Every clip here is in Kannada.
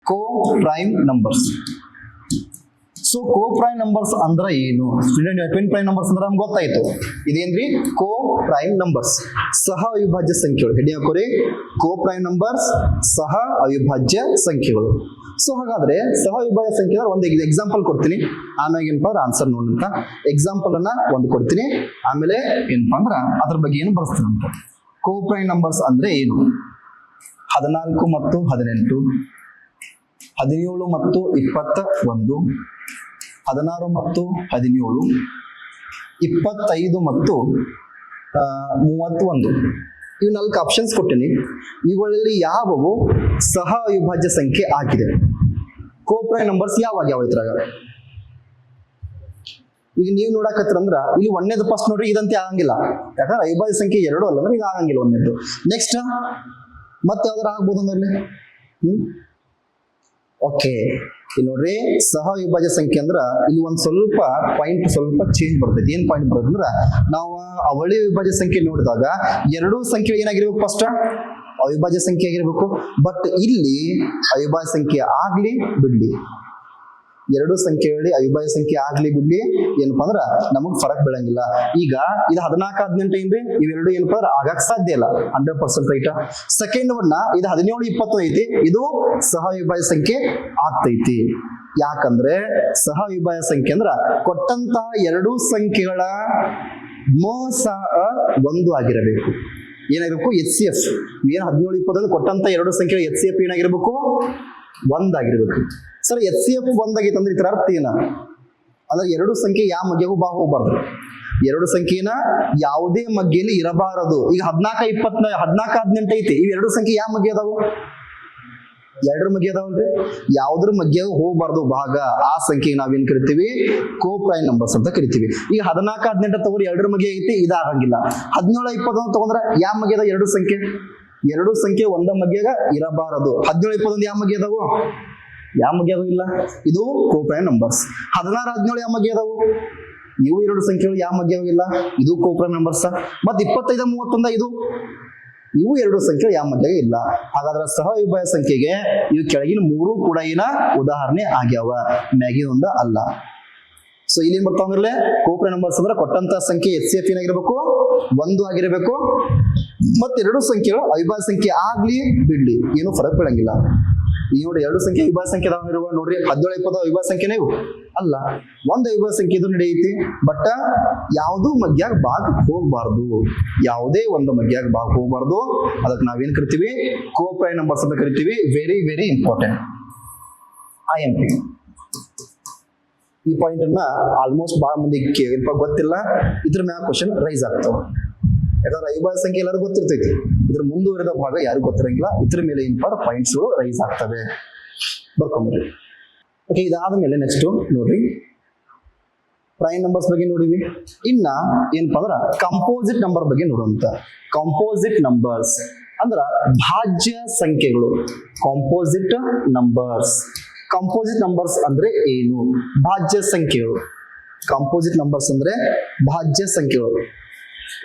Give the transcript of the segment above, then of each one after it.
ಕೋ ಪ್ರೈಮ್ ನಂಬರ್ಸ್. ಸೊ ಕೋ ಪ್ರೈಮ್ ನಂಬರ್ಸ್ ಅಂದ್ರೆ ಏನು ಸ್ಟೂಡೆಂಟ್? ಟ್ವಿನ್ ಪ್ರೈಮ್ ನಂಬರ್ಸ್ ಅಂದ್ರೆ ನಮ್ಗೆ ಗೊತ್ತಾಯ್ತು. ಇದೇನ್ರಿ ಕೋ ಪ್ರೈಮ್ ನಂಬರ್ಸ್, ಸಹ ಅವಿಭಾಜ್ಯ ಸಂಖ್ಯೆಗಳು. ಹೆಡಿ ಹಾಕೋರಿ, ಕೋ ಪ್ರೈಮ್ ನಂಬರ್ಸ್ ಸಹ ಅವಿಭಾಜ್ಯ ಸಂಖ್ಯೆಗಳು. ಸೊ ಹಾಗಾದ್ರೆ ಸಹ ಅವಿಭಾಜ್ಯ ಸಂಖ್ಯೆ ಒಂದು ಎಕ್ಸಾಂಪಲ್ ಕೊಡ್ತೀನಿ, ಆಮೇಲೆ ಏನಪ್ಪಾ ಅಂದ್ರೆ ಆನ್ಸರ್ ನೋಡಂತ. ಎಕ್ಸಾಂಪಲ್ ಅನ್ನ ಒಂದು ಕೊಡ್ತೀನಿ, ಆಮೇಲೆ ಏನಪ್ಪಾ ಅಂದ್ರ ಅದ್ರ ಬಗ್ಗೆ ಏನು ಬರ್ಸ್ತೀನಿ ಅಂತ. ಕೋ ಪ್ರೈಮ್ ನಂಬರ್ಸ್ ಅಂದ್ರೆ ಏನು? 14 ಮತ್ತು 18, 17 ಮತ್ತು 21, 16 ಮತ್ತು 17, 25 ಮತ್ತು 31. ಇವು 4 ಆಪ್ಷನ್ಸ್ ಕೊಟ್ಟಿನಿ. ಇವುಗಳಲ್ಲಿ ಯಾವುವು ಸಹ ಅವಿಭಾಜ್ಯ ಸಂಖ್ಯೆ ಆಗಿದೆ? ಕೋ ಪ್ರೈಮ್ ನಂಬರ್ಸ್ ಯಾವ ಇದ್ರಾಗ? ಈಗ ನೀವು ನೋಡಕತ್ತೀರಂದ್ರ ಇಲ್ಲಿ ಒಂದೇದು ಫಸ್ಟ್ ನೋಡ್ರಿ, ಇದಂತೆ ಆಗಂಗಿಲ್ಲ. ಯಾಕಂದ್ರೆ ಅವಿಭಾಜ್ಯ ಸಂಖ್ಯೆ 2 ಅಲ್ಲ ಅಂದ್ರೆ ಇದು ಆಗಂಗಿಲ್ಲ ಒಂದೇದು. ನೆಕ್ಸ್ಟ್ ಮತ್ತೆ ಯಾವ್ದಾರು ಆಗ್ಬೋದು ಅಂದ್ರೆ ಓಕೆ, ಇಲ್ಲಿ ನೋಡ್ರಿ ಸಹ ಅವಿಭಾಜ್ಯ ಸಂಖ್ಯೆ ಅಂದ್ರ ಇಲ್ಲಿ ಒಂದ್ ಸ್ವಲ್ಪ ಪಾಯಿಂಟ್ ಸ್ವಲ್ಪ ಚೇಂಜ್ ಬರ್ತೈತಿ. ಏನ್ ಪಾಯಿಂಟ್ ಬರ್ತದೆ ಅಂದ್ರ, ನಾವು ಅವಳಿ ಅವಿಭಾಜ್ಯ ಸಂಖ್ಯೆ ನೋಡಿದಾಗ ಎರಡೂ ಸಂಖ್ಯೆ ಏನಾಗಿರ್ಬೇಕು? ಫಸ್ಟ್ ಅವಿಭಾಜ್ಯ ಸಂಖ್ಯೆ ಆಗಿರ್ಬೇಕು. ಬಟ್ ಇಲ್ಲಿ ಅವಿಭಾಜ್ಯ ಸಂಖ್ಯೆ ಆಗ್ಲಿ ಬಿಡ್ಲಿ, ಎರಡು ಸಂಖ್ಯೆಗಳಲ್ಲಿ ಅವಿಭಾಜ್ಯ ಸಂಖ್ಯೆ ಆಗ್ಲಿ ಬಿಡ್ಲಿ ಏನಪ್ಪಾ ಅಂದ್ರ ನಮಗ್ ಫರಕ್ ಬೀಳಂಗಿಲ್ಲ. ಈಗ ಇದು 14, 18 ಏನ್ರಿ, ಇವೆರಡು ಏನಪ್ಪಾ ಅಂದ್ರೆ ಆಗಕ್ ಸಾಧ್ಯ ಇಲ್ಲ, 100% ರೈಟ್. ಸೆಕೆಂಡ್ ಒನ್ನ ಇದು 17, 20 ಐತಿ, ಇದು ಸಹ ಅವಿಭಾಜ್ಯ ಸಂಖ್ಯೆ ಆಗ್ತೈತಿ. ಯಾಕಂದ್ರೆ ಸಹ ಅವಿಭಾಜ್ಯ ಸಂಖ್ಯೆ ಅಂದ್ರ ಕೊಟ್ಟಂತಹ ಎರಡೂ ಸಂಖ್ಯೆಗಳ ಮೊಸ ಒಂದು ಆಗಿರಬೇಕು. ಏನಾಗಿರ್ಬೇಕು? HCF. ಏನ್ 17, 20 ಕೊಟ್ಟಂತ ಎರಡು ಸಂಖ್ಯೆಗಳ HCF ಏನಾಗಿರ್ಬೇಕು? ಒಂದಾಗಿರ್ಬೇಕು. ಸರ್ HCF ಒಂದಾಗೈತೆ ಅಂದ್ರೆ ಇತರ ಅರ್ಥ ಏನ ಅಂದ್ರೆ ಎರಡು ಸಂಖ್ಯೆ ಯಾವ ಮಗ್ಗೆಗೂ ಹೋಗ್ಬಾರ್ದು, ಎರಡು ಸಂಖ್ಯೆನ ಯಾವುದೇ ಮಗ್ಗೆಯಲ್ಲಿ ಇರಬಾರದು. ಈಗ 14, 20, 14, 18 ಐತಿ, ಇವ್ ಎರಡು ಸಂಖ್ಯೆ ಯಾವ ಮಗ್ಗೆ ಅದಾವು? ಎರಡರ ಮಗ್ಗೆ ಅದಾವಲ್ರಿ, ಯಾವ್ದ್ರ ಮಗ್ಗೆ ಹೋಗ್ಬಾರ್ದು ಭಾಗ, ಆ ಸಂಖ್ಯೆ ನಾವೇನ್ ಕರಿತೀವಿ? ಕೋ ಪ್ರೈಮ್ ನಂಬರ್ಸ್ ಅಂತ ಕರಿತೀವಿ. ಈಗ 14, 18 ತಗೋರಿ, ಎರಡರ ಮಗ್ಗೆ ಐತಿ, ಇದಾಗಂಗಿಲ್ಲ. 17, 21 ತಗೊಂಡ್ರ ಯಾವ ಮಗ್ಗೆ ಅದಾವ? ಎರಡು ಸಂಖ್ಯೆ, ಎರಡು ಸಂಖ್ಯೆ ಒಂದ ಮಗ್ಗೆಗ ಇರಬಾರದು. 17, 21 ಯಾವ ಮಗ್ಗೆ ಅದಾವು? ಯಾವ ಮಗ್ಗೆ ಅದಾವು? ಇಲ್ಲ. ಇದು ಕೋ ಪ್ರೈಮ್ ನಂಬರ್ಸ್. 16, 17 ಯಾವ ಮಗ್ಗೆ ಅದಾವು? ಇವು ಎರಡು ಸಂಖ್ಯೆಗಳು ಯಾವ ಮಗ್ಗೆ ಇಲ್ಲ, ಇದು ಕೋ ಪ್ರೈಮ್ ನಂಬರ್ಸ್. ಮತ್ 25, 31 ಇದು ಇವು ಎರಡು ಸಂಖ್ಯೆಗಳು ಯಾವ ಮಗ್ಗೆ ಇಲ್ಲ. ಹಾಗಾದ್ರೆ ಸಹ ಅವಿಭಾಜ್ಯ ಸಂಖ್ಯೆಗೆ ಇವು ಕೆಳಗಿನ ಮೂರು ಕೂಡ ಏನ ಉದಾಹರಣೆ ಆಗ್ಯಾವ, ಮ್ಯಾಗಿನ ಒಂದ ಅಲ್ಲ. ಸೊ ಇಲ್ಲಿ ಏನ್ ಬರ್ತಾವಂದ್ರಲ್ಲೇ ಕೋ ಪ್ರೈಮ್ ನಂಬರ್ಸ್ ಅಂದ್ರೆ ಕೊಟ್ಟಂತ ಸಂಖ್ಯೆ HCF ಏನಾಗಿರ್ಬೇಕು? ಒಂದು ಆಗಿರಬೇಕು. ಮತ್ತೆ ಎರಡು ಸಂಖ್ಯೆಗಳು ಅವಿಭಾಜ್ಯ ಸಂಖ್ಯೆ ಆಗ್ಲಿ ಬಿಡ್ಲಿ ಏನು ಫರಕ್ ಬೀಳಂಗಿಲ್ಲ. ಈ ನೋಡಿ ಎರಡು ಸಂಖ್ಯೆ ಅವಿಭಾಜ್ಯ ಸಂಖ್ಯೆ ಇರುವ ನೋಡ್ರಿ, 17, 20 ಅವಿಭಾಜ್ಯ ಸಂಖ್ಯೆನೇ ಇವು ಅಲ್ಲ, ಒಂದು ಅವಿಭಾಜ್ಯ ಸಂಖ್ಯೆ ಇದು ನಡೆಯುತ್ತೆ. ಬಟ್ ಯಾವ್ದು ಮಗ್ಯಾಗ ಭಾಗ ಹೋಗ್ಬಾರ್ದು, ಯಾವುದೇ ಒಂದು ಮಗ್ಯಾಗ ಭಾಗ ಹೋಗ್ಬಾರ್ದು. ಅದಕ್ಕೆ ನಾವೇನ್ ಕರಿತೀವಿ? ಕೋ ಪ್ರೈಮ್ ನಂಬರ್ಸ್ ಅಂತ ಕರಿತೀವಿ. Very very important. IMP ಈ ಪಾಯಿಂಟ್ ಅನ್ನ ಆಲ್ಮೋಸ್ಟ್ ಬಹಳ ಮಂದಿ ಗೊತ್ತಿಲ್ಲ, ಇದ್ರ ಮ್ಯಾಗ ಕ್ವಶನ್ ರೈಸ್ ಆಗ್ತಾವ. ಯಾಕಂದ್ರೆ ಅವಿಭಾಜ್ಯ ಸಂಖ್ಯೆ ಎಲ್ಲರೂ ಗೊತ್ತಿರ್ತೈತಿ, ಇದ್ರ ಮುಂದುವರೆದ ಭಾಗ ಯಾರು ಗೊತ್ತಿರಂಗಿಲ್ಲ. ಇದ್ರ ಮೇಲೆ ಏನಪ್ಪ ಪಾಯಿಂಟ್ಸ್ ರೈಸ್ ಆಗ್ತವೆ, ಬರ್ಕೊಂಡ್ರಿ. ಓಕೆ, ಇದಾದ್ಮೇಲೆ ನೆಕ್ಸ್ಟ್ ನೋಡ್ರಿ ಪ್ರೈಮ್ ನಂಬರ್ಸ್ ಬಗ್ಗೆ ನೋಡಿವಿ. ಇನ್ನ ಏನಪ್ಪಾ ಅಂದ್ರ ಕಂಪೋಸಿಟ್ ನಂಬರ್ ಬಗ್ಗೆ ನೋಡುವಂತ. ಕಂಪೋಸಿಟ್ ನಂಬರ್ಸ್ ಅಂದ್ರ ಭಾಜ್ಯ ಸಂಖ್ಯೆಗಳು. Composite numbers. ಕಂಪೋಸಿಟ್ ನಂಬರ್ಸ್ ಅಂದ್ರೆ ಏನು? ಭಾಜ್ಯ ಸಂಖ್ಯೆಗಳು. ಕಂಪೋಸಿಟ್ ನಂಬರ್ಸ್ ಅಂದ್ರೆ ಭಾಜ್ಯ ಸಂಖ್ಯೆಗಳು.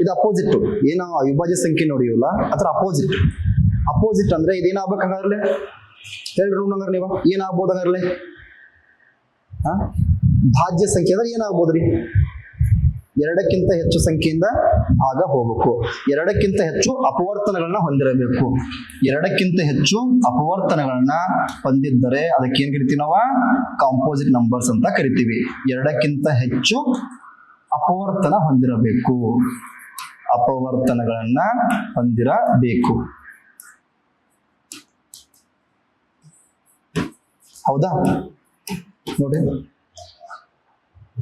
ಇದು ಅಪೋಸಿಟ್. ಏನೋ ಅವಿಭಾಜ್ಯ ಸಂಖ್ಯೆ ನೋಡಿವಲ್ಲ ಅದ್ರ ಅಪೋಸಿಟ್. ಅಪೋಸಿಟ್ ಅಂದ್ರೆ ಇದೇನಾಗ್ಬೇಕಾಗರ್ಲೆ ಹೇಳ್ರಿ ನೋಡಂಗಾರ ನೀವ ಏನಾಗ್ಬೋದಾಗರ್ಲೆ? ಭಾಜ್ಯ ಸಂಖ್ಯೆ ಅಂದ್ರೆ ಏನಾಗ್ಬೋದ್ರಿ? ಎರಡಕ್ಕಿಂತ ಹೆಚ್ಚು ಸಂಖ್ಯೆಯಿಂದ ಆಗ ಹೋಗ್ಬೇಕು, ಎರಡಕ್ಕಿಂತ ಹೆಚ್ಚು ಅಪವರ್ತನಗಳನ್ನ ಹೊಂದಿರಬೇಕು. ಎರಡಕ್ಕಿಂತ ಹೆಚ್ಚು ಅಪವರ್ತನಗಳನ್ನ ಹೊಂದಿದ್ದರೆ ಅದಕ್ಕೆ ಏನ್ ಕರಿತೀವಿ ನಾವು? ಕಾಂಪೋಸಿಟ್ ನಂಬರ್ಸ್ ಅಂತ ಕರಿತೀವಿ. ಎರಡಕ್ಕಿಂತ ಹೆಚ್ಚು ಅಪವರ್ತನ ಹೊಂದಿರಬೇಕು, ಅಪವರ್ತನಗಳನ್ನ ಹೊಂದಿರಬೇಕು. ಹೌದಾ? ನೋಡಿ,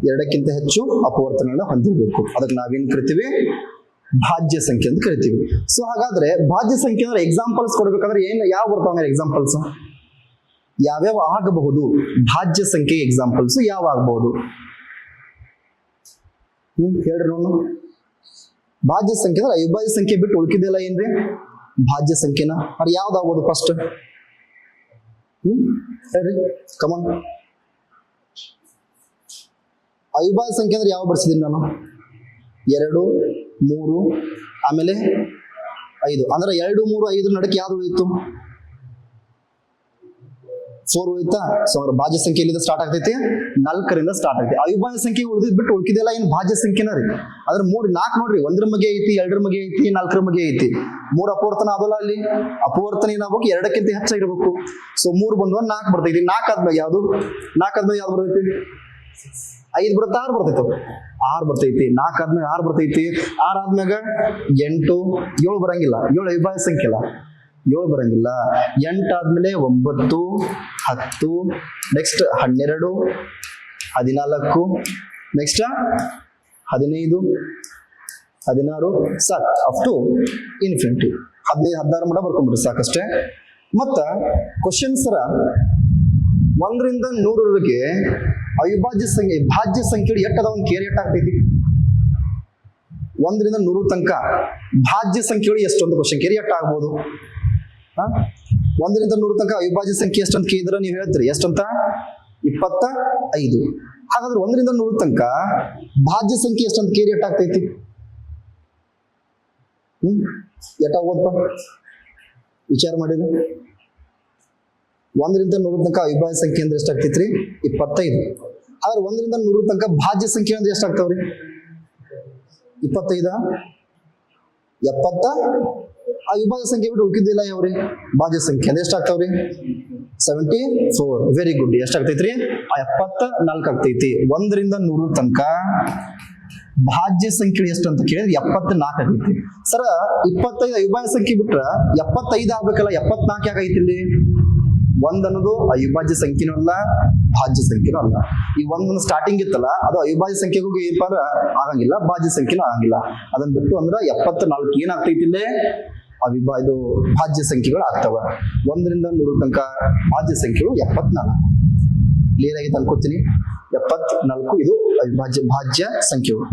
ಎರಡಕ್ಕಿಂತ ಹೆಚ್ಚು ಅಪವರ್ತನಗಳನ್ನ ಹೊಂದಿರಬೇಕು. ಅದಕ್ಕೆ ನಾವೇನ್ ಕರಿತೀವಿ? ಭಾಜ್ಯ ಸಂಖ್ಯೆ ಅಂತ ಕರಿತೀವಿ. ಸೊ ಹಾಗಾದ್ರೆ ಭಾಜ್ಯ ಸಂಖ್ಯೆ ಅಂದ್ರೆ ಎಕ್ಸಾಂಪಲ್ಸ್ ಕೊಡ್ಬೇಕಾದ್ರೆ ಯಾವ ಬರ್ತಾವ ಎಕ್ಸಾಂಪಲ್ಸ್? ಯಾವ್ಯಾವ ಆಗಬಹುದು ಭಾಜ್ಯ ಸಂಖ್ಯೆ ಎಕ್ಸಾಂಪಲ್ಸ್ ಯಾವ ಆಗಬಹುದು? ಹೇಳ್ರಿ ನೋಡು. ಭಾಜ್ಯ ಸಂಖ್ಯೆ ಅಂದ್ರೆ ಅವಿಭಾಜ್ಯ ಸಂಖ್ಯೆ ಬಿಟ್ಟು ಉಳ್ಕಿದೆಲ್ಲ ಏನ್ರಿ ಭಾಜ್ಯ ಸಂಖ್ಯೆನ? ಅದು ಯಾವ್ದಾಗ್ಬೋದು ಫಸ್ಟ್? ಹೇಳ್ರಿ ಕಮಾನ್. ಅವಿಭಾಜ್ಯ ಸಂಖ್ಯೆ ಅಂದ್ರೆ ಯಾವ ಬರ್ಸಿದೀನಿ ನಾನು? 2, 3 ಆಮೇಲೆ 5. ಅಂದ್ರೆ 2, 3, 5 ನಡಕ್ಕೆ ಯಾವ್ದು ಉಳಿಯಿತು? 4 ಉಳಿತಾ. ಸೊ ಅಂದ್ರೆ ಭಾಜ್ಯ ಸಂಖ್ಯೆ ಎಲ್ಲಿಂದ ಸ್ಟಾರ್ಟ್ ಆಗ್ತೈತಿ? 4ರಿಂದ ಸ್ಟಾರ್ಟ್ ಆಗ್ತೈತಿ. ಅವಿಭಾಜ್ಯ ಸಂಖ್ಯೆ ಉಳಿದಿದ್ ಬಿಟ್ಟು ಉಳ್ಕಿದೆಲ್ಲ ಏನ್ ಭಾಜ್ಯ ಸಂಖ್ಯೆನ ರೀ. ಅದ್ರ 3 4 ನೋಡ್ರಿ, 1ರ ಮಗೆ ಐತಿ, 2ರ ಮಗೆ ಐತಿ, 4ರ ಮಗೆ ಐತಿ. 3 ಅಪವರ್ತನ ಆದಲ್ಲ, ಅಲ್ಲಿ ಅಪವರ್ತನ ಏನಾಗಬೇಕು? 2ಕ್ಕಿಂತ ಹೆಚ್ಚಾಗಿರ್ಬೇಕು. ಸೊ 3 ಬಂದ್ವ 4 ಬರ್ತೈತಿ. 4 ಆದ್ಮೇಲೆ ಯಾವ್ದು? 4 ಆದ್ಮೇಲೆ ಯಾವ್ದು ಬರ್ತೈತಿ? 5 ಬರುತ್ತೆ, 6 ಬರ್ತೈತಿ. 6 ಬರ್ತೈತಿ. 4 ಆದ್ಮೇಲೆ 6 ಬರ್ತೈತಿ. 6 ಆದ್ಮ್ಯಾಗ 8, 7 ಬರಂಗಿಲ್ಲ. 7 ಅವಿಭಾಜ್ಯ ಸಂಖ್ಯೆ ಅಲ್ಲ, 7 ಬರಂಗಿಲ್ಲ. 8 ಆದ್ಮೇಲೆ 9, 10, ನೆಕ್ಸ್ಟ್ 12, 14, ನೆಕ್ಸ್ಟ್ 15, 16, ಸಾಕು, ಅಪ್ ಟು ಇನ್ಫಿನಿಟಿ. 15, 16 ಮಟ ಬರ್ಕೊಂಡ್ಬಿಡ್ರಿ ಸಾಕಷ್ಟೇ. ಮತ್ತ ಕ್ವಶನ್ ಸರ 1ರಿಂದ 100ರವರೆಗೆ ಅವಿಭಾಜ್ಯ ಸಂಖ್ಯೆ ಭಾಜ್ಯ ಸಂಖ್ಯೆ ಎಷ್ಟು ಅದಾವ? ಒಂದು ಕೇರ್ ಎಷ್ಟು ಆಗ್ತೈತಿ? 1ರಿಂದ 100 ತನಕ ಭಾಜ್ಯ ಸಂಖ್ಯೆಗಳು ಎಷ್ಟು ಅಂತ ಕ್ವಶನ್ ಕೇರಿ ಎಷ್ಟು ಆಗ್ಬೋದು? 1ರಿಂದ 100 ತನಕ ಅವಿಭಾಜ್ಯ ಸಂಖ್ಯೆ ಎಷ್ಟು ಅಂತ ಕೇಳಿದ್ರೆ ನೀವು ಹೇಳ್ತೀರಿ ಎಷ್ಟಂತ? 25. ಹಾಗಾದ್ರೆ 1ರಿಂದ 100 ತನಕ ಭಾಜ್ಯ ಸಂಖ್ಯೆ ಎಷ್ಟು ಅಂತ ಕೇರಿ ಎಷ್ಟು ಆಗ್ತೈತಿ? ಎಷ್ಟಾಗ್ಬೋದಪ್ಪ? ವಿಚಾರ ಮಾಡಿದ್ರೆ 1ರಿಂದ 100 ತನಕ ಅವಿಭಾಜ್ಯ ಸಂಖ್ಯೆ ಅಂದ್ರೆ ಎಷ್ಟಾಗ್ತೈತ್ರಿ? 25. ಆದ್ರೆ 1ರಿಂದ 100 ತನಕ ಭಾಜ್ಯ ಸಂಖ್ಯೆ ಅಂದ್ರೆ ಎಷ್ಟಾಗ್ತಾವ್ರಿ? 25, 70. ಆ ವಿಭಾಜ್ಯ ಸಂಖ್ಯೆ ಬಿಟ್ಟು ಉಳ್ಕಿದ್ದಿಲ್ಲ ಯಾವ್ರಿ? ಭಾಜ್ಯ ಸಂಖ್ಯೆ ಅಂದ್ರೆ ಎಷ್ಟಾಗ್ತಾವ್ರಿ? 74. Very good. ಎಷ್ಟಾಗ್ತೈತ್ರಿ? 74 ಆಗ್ತೈತಿ. 1ರಿಂದ 100 ತನಕ ಭಾಜ್ಯ ಸಂಖ್ಯೆ ಎಷ್ಟು ಅಂತ ಕೇಳಿದ್ರೆ 74 ಆಗೈತಿ. ಸರ 25 ಅವಿಭಾಜ್ಯ ಸಂಖ್ಯೆ ಬಿಟ್ರ 75 ಆಗ್ಬೇಕಲ್ಲ, 74 ಯಾಕೆ ಐತಿ ಇಲ್ಲಿ? 1 ಅನ್ನೋದು ಅವಿಭಾಜ್ಯ ಸಂಖ್ಯೆನೂ ಅಲ್ಲ, ಭಾಜ್ಯ ಸಂಖ್ಯೆನೂ ಅಲ್ಲ. ಈ 1 ಸ್ಟಾರ್ಟಿಂಗ್ ಇತ್ತಲ್ಲ, ಅದು ಅವಿಭಾಜ್ಯ ಸಂಖ್ಯೆಗೂ ಏನಪ್ಪ ಆಗಂಗಿಲ್ಲ, ಭಾಜ್ಯ ಸಂಖ್ಯೆನೂ ಆಗಂಗಿಲ್ಲ. ಅದನ್ನ ಬಿಟ್ಟು ಅಂದ್ರೆ 74 ಏನಾಗ್ತೈತಿ ಇಲ್ಲೇ? ಇದು ಭಾಜ್ಯ ಸಂಖ್ಯೆಗಳು ಆಗ್ತವ. 1ರಿಂದ 100 ತನಕ ಭಾಜ್ಯ ಸಂಖ್ಯೆಗಳು 74. ಕ್ಲಿಯರ್ ಆಗಿ ಅನ್ಕೋತೀನಿ. 74 ಇದು ಭಾಜ್ಯ ಸಂಖ್ಯೆಗಳು.